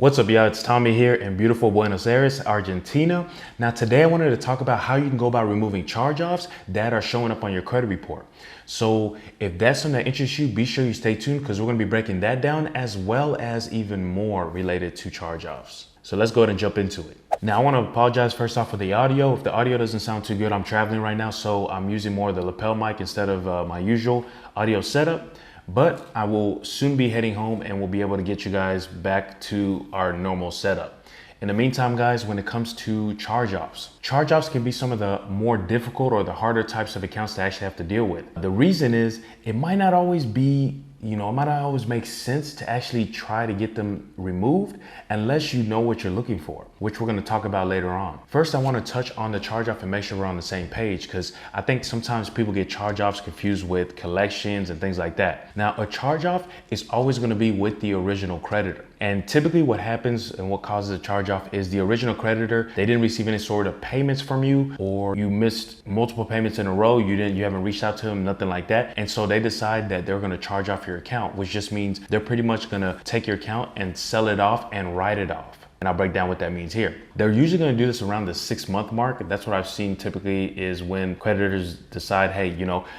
What's up, y'all? It's Tommy here in beautiful Buenos Aires, Argentina. Now, today I wanted to talk about how you can go about removing charge-offs that are showing up on your credit report. So if that's something that interests you, be sure you stay tuned because we're going to be breaking that down as well as even more related to charge-offs. So let's go ahead and jump into it. Now, I want to apologize first off for the audio. If the audio doesn't sound too good, I'm traveling right now, so I'm using more of the lapel mic instead of my usual audio setup. But I will soon be heading home and we'll be able to get you guys back to our normal setup. In the meantime, guys, when it comes to charge-offs can be some of the more difficult or the harder types of accounts to actually have to deal with. The reason is it might not always be, it might not always make sense to actually try to get them removed unless you know what you're looking for, which we're going to talk about later on. First, I want to touch on the charge-off and make sure we're on the same page because I think sometimes people get charge-offs confused with collections and things like that. Now, a charge-off is always going to be with the original creditor. And typically what happens and what causes a charge-off is the original creditor, they didn't receive any sort of payments from you, or you missed multiple payments in a row, you haven't reached out to them, nothing like that. And so they decide that they're going to charge off your account, which just means they're pretty much going to take your account and sell it off and write it off. And I'll break down what that means here. They're usually going to do this around the 6-month mark. That's what I've seen typically is when creditors decide, hey,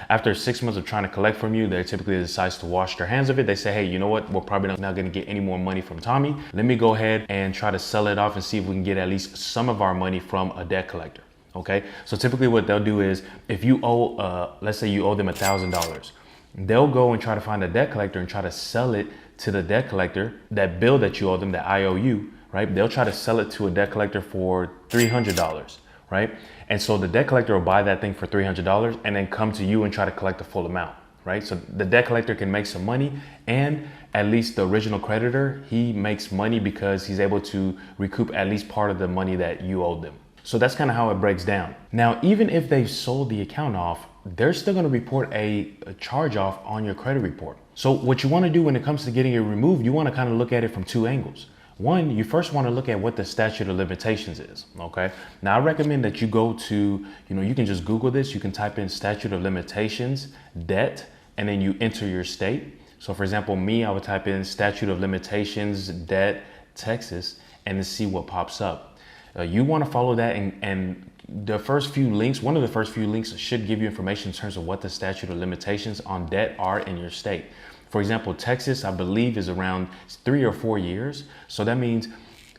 after 6 months of trying to collect from you, they typically decide to wash their hands of it. They say, hey, you know what? We're probably not going to get any more money from Tommy. Let me go ahead and try to sell it off and see if we can get at least some of our money from a debt collector. Okay. So typically what they'll do is if you owe, let's say you owe them $1,000, they'll go and try to find a debt collector and try to sell it to the debt collector, that bill that you owe them, that IOU, right? They'll try to sell it to a debt collector for $300, right? And so the debt collector will buy that thing for $300 and then come to you and try to collect the full amount, right? So the debt collector can make some money, and at least the original creditor, he makes money because he's able to recoup at least part of the money that you owed them. So that's kind of how it breaks down. Now, even if they've sold the account off, they're still going to report a charge off on your credit report. So what you want to do when it comes to getting it removed, you want to kind of look at it from two angles. One, you first want to look at what the statute of limitations is, okay? Now, I recommend that you go to, you can just Google this. You can type in statute of limitations, debt, and then you enter your state. So for example, me, I would type in statute of limitations, debt, Texas, and then see what pops up. You want to follow that, and the first few links, one of the first few links should give you information in terms of what the statute of limitations on debt are in your state. For example, Texas, I believe, is around 3 or 4 years. So that means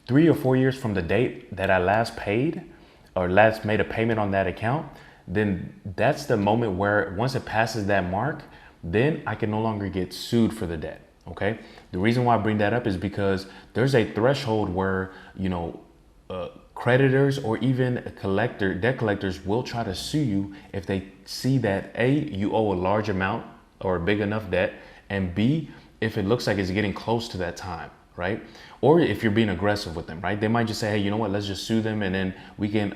3 or 4 years from the date that I last paid or last made a payment on that account, then that's the moment where once it passes that mark, then I can no longer get sued for the debt, okay? The reason why I bring that up is because there's a threshold where, creditors or even debt collectors will try to sue you if they see that A, you owe a large amount or a big enough debt, and B, if it looks like it's getting close to that time, right? Or if you're being aggressive with them, right? They might just say, hey, you know what, let's just sue them and then we can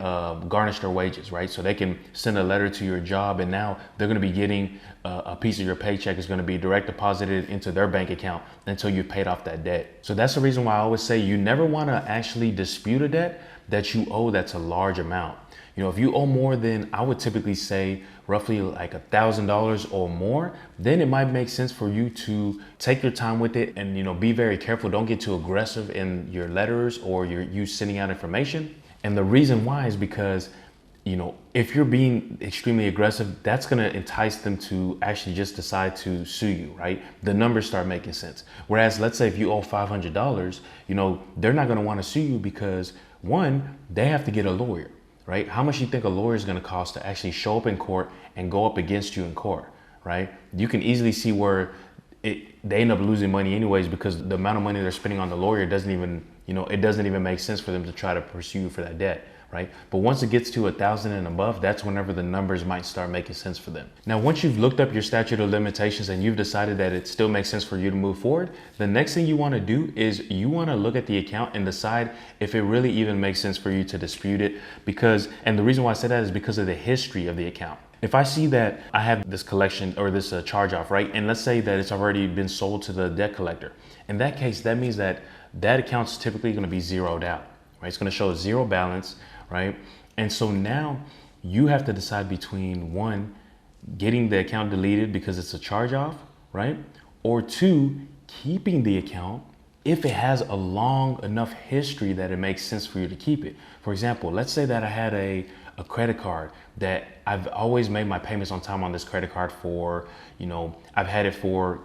garnish their wages, right? So they can send a letter to your job and now they're gonna be getting a piece of your paycheck is gonna be direct deposited into their bank account until you've paid off that debt. So that's the reason why I always say you never wanna actually dispute a debt that you owe that's a large amount. If you owe more than, I would typically say roughly like $1,000 or more, then it might make sense for you to take your time with it and, be very careful. Don't get too aggressive in your letters or you sending out information. And the reason why is because, if you're being extremely aggressive, that's going to entice them to actually just decide to sue you, right? The numbers start making sense. Whereas let's say if you owe $500, they're not going to want to sue you because one, they have to get a lawyer. Right? How much do you think a lawyer is going to cost to actually show up in court and go up against you in court, right? You can easily see where they end up losing money anyways because the amount of money they're spending on the lawyer doesn't even, it doesn't even make sense for them to try to pursue you for that debt, right? But once it gets to 1,000 and above, that's whenever the numbers might start making sense for them. Now, once you've looked up your statute of limitations and you've decided that it still makes sense for you to move forward, the next thing you want to do is you want to look at the account and decide if it really even makes sense for you to dispute it and the reason why I say that is because of the history of the account. If I see that I have this collection or this charge off, right? And let's say that it's already been sold to the debt collector. In that case, that means that account's typically going to be zeroed out, right? It's going to show zero balance, right? And so now you have to decide between one, getting the account deleted because it's a charge off, right? Or two, keeping the account if it has a long enough history that it makes sense for you to keep it. For example, let's say that I had a credit card that I've always made my payments on time on this credit card for, I've had it for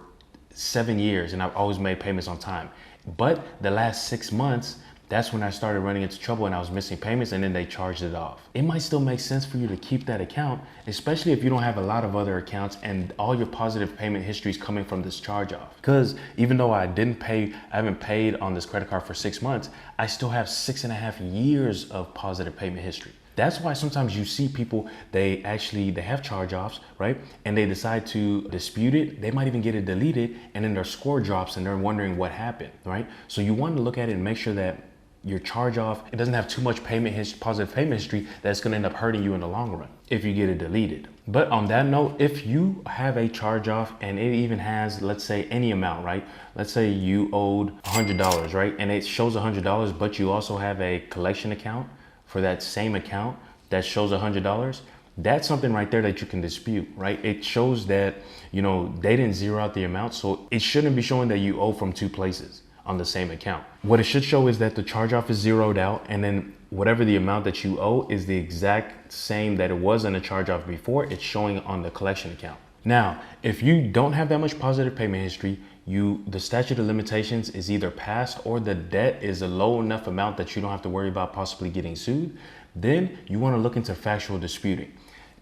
7 years and I've always made payments on time. But the last 6 months, that's when I started running into trouble and I was missing payments, and then they charged it off. It might still make sense for you to keep that account, especially if you don't have a lot of other accounts and all your positive payment history is coming from this charge off. Because even though I haven't paid on this credit card for 6 months, I still have 6.5 years of positive payment history. That's why sometimes you see people, they have charge-offs, right? And they decide to dispute it. They might even get it deleted, and then their score drops and they're wondering what happened, right? So you want to look at it and make sure that your charge-off, it doesn't have too much positive payment history that's going to end up hurting you in the long run if you get it deleted. But on that note, if you have a charge-off and it even has, let's say, any amount, right? Let's say you owed $100, right? And it shows $100, but you also have a collection account for that same account that shows $100. That's something right there that you can dispute, right? It shows that, they didn't zero out the amount, so it shouldn't be showing that you owe from 2 places on the same account. What it should show is that the charge off is zeroed out, and then whatever the amount that you owe is the exact same that it was in the charge off before, it's showing on the collection account. Now, if you don't have that much positive payment history, the statute of limitations is either passed or the debt is a low enough amount that you don't have to worry about possibly getting sued, then you want to look into factual disputing.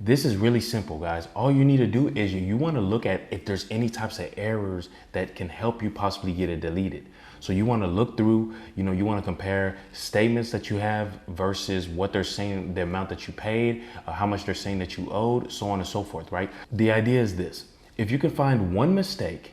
This is really simple, guys. All you need to do is you want to look at if there's any types of errors that can help you possibly get it deleted. So you want to look through, you want to compare statements that you have versus what they're saying, the amount that you paid, how much they're saying that you owed, so on and so forth, right? The idea is this: if you can find one mistake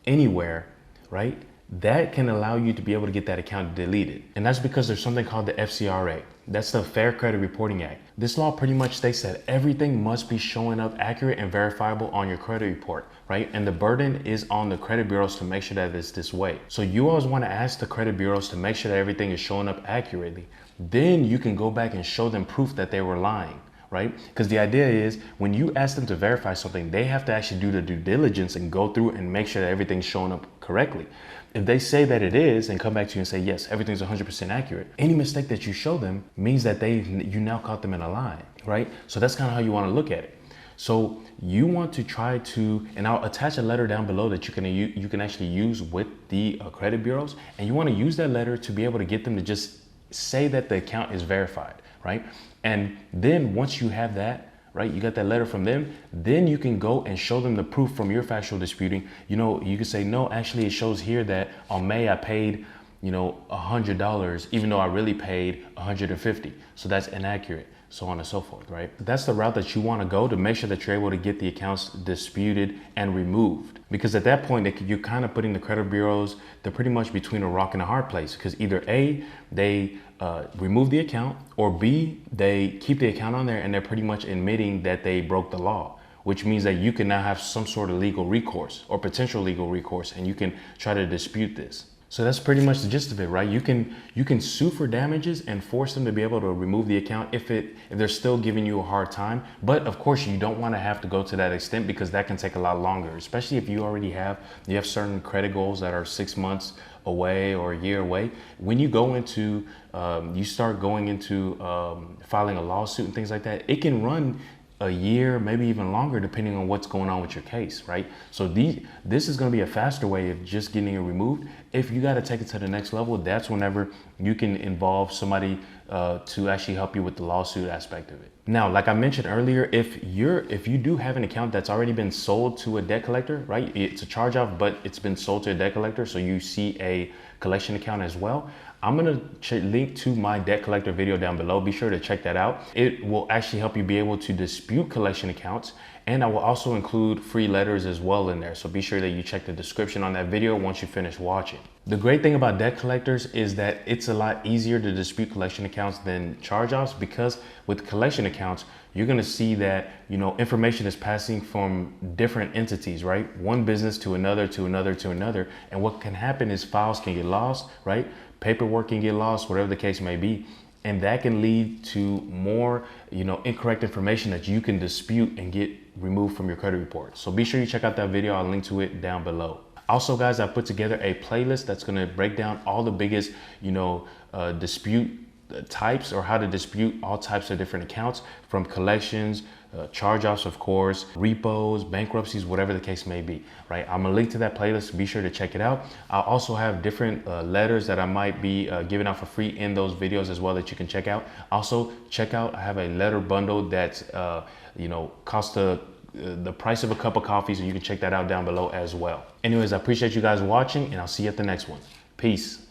anywhere, right, that can allow you to be able to get that account deleted. And that's because there's something called the FCRA. That's the Fair Credit Reporting Act. This law pretty much states that everything must be showing up accurate and verifiable on your credit report, right? And the burden is on the credit bureaus to make sure that it's this way. So you always want to ask the credit bureaus to make sure that everything is showing up accurately. Then you can go back and show them proof that they were lying, right? Because the idea is when you ask them to verify something, they have to actually do the due diligence and go through and make sure that everything's showing up correctly. If they say that it is and come back to you and say, yes, everything's 100% accurate, any mistake that you show them means that you now caught them in a lie, right? So that's kind of how you want to look at it. So you want to try to, and I'll attach a letter down below that you can actually use with the credit bureaus, and you want to use that letter to be able to get them to just say that the account is verified, right? And then once you have that, right, you got that letter from them, then you can go and show them the proof from your factual disputing. You can say, no, actually it shows here that on May I paid, $100, even though I really paid $150. So that's inaccurate, so on and so forth, right? That's the route that you want to go to make sure that you're able to get the accounts disputed and removed. Because at that point, you're kind of putting the credit bureaus, they're pretty much between a rock and a hard place. Because either A, they remove the account, or B, they keep the account on there and they're pretty much admitting that they broke the law, which means that you can now have some sort of legal recourse or potential legal recourse, and you can try to dispute this. So that's pretty much the gist of it, right? You can sue for damages and force them to be able to remove the account if they're still giving you a hard time. But of course, you don't want to have to go to that extent, because that can take a lot longer, especially if you have certain credit goals that are 6 months away or a year away. When you go into, you start going into filing a lawsuit and things like that, it can run a year, maybe even longer, depending on what's going on with your case, right? So this is going to be a faster way of just getting it removed. If you got to take it to the next level, that's whenever you can involve somebody to actually help you with the lawsuit aspect of it. Now, like I mentioned earlier, if you do have an account that's already been sold to a debt collector, right? It's a charge off, but it's been sold to a debt collector, so you see a collection account as well. I'm gonna link to my debt collector video down below. Be sure to check that out. It will actually help you be able to dispute collection accounts, and I will also include free letters as well in there. So be sure that you check the description on that video once you finish watching. The great thing about debt collectors is that it's a lot easier to dispute collection accounts than charge-offs, because with collection accounts, you're gonna see that, information is passing from different entities, right? One business to another, to another, to another. And what can happen is files can get lost, right? Paperwork can get lost, whatever the case may be. And that can lead to more, incorrect information that you can dispute and get removed from your credit report. So be sure you check out that video. I'll link to it down below. Also, guys, I put together a playlist that's going to break down all the biggest, dispute types, or how to dispute all types of different accounts, from collections, charge-offs, of course, repos, bankruptcies, whatever the case may be, right? I'm gonna link to that playlist. Be sure to check it out. I'll also have different letters that I might be giving out for free in those videos as well that you can check out. Also, check out, I have a letter bundle that's, costs the price of a cup of coffee, so you can check that out down below as well. Anyways, I appreciate you guys watching, and I'll see you at the next one. Peace.